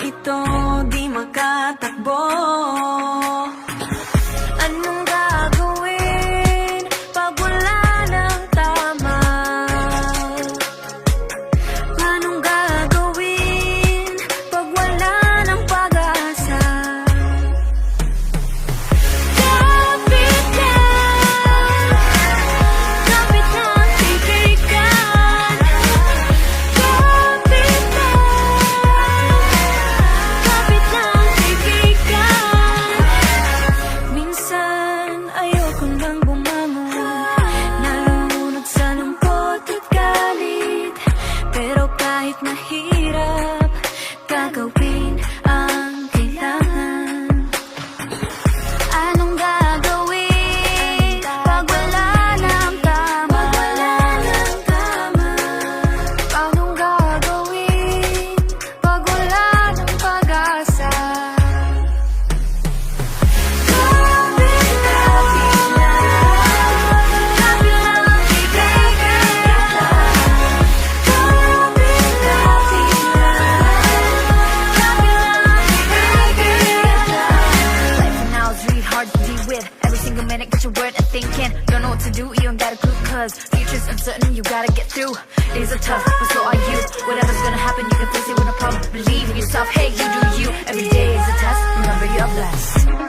ito di makatakbo. Anong gagawin pag wala ng tama? Anong gagawin pag wala ng pag-asa? Kapit lang kaibigan. Kapit lang kaibigan. Minsan ayoko nang bumangon, nalulunod sa lungkot at galit. Pero kahit mahirap, gagawin ang kailangan. Anong gagawin pag wala ng tama? Anong gagawin pag wala ng pag-asa? Kapit lang Life now is really hard to deal with. Every single minute, get your word and thinking. Don't know what to do, you don't got a clue. Cause future's uncertain, you gotta get through. Days are tough, but so are you. Whatever's gonna happen, you can face it with no problem. Believe in yourself, hey, you do you. Every day is a test, remember you're blessed.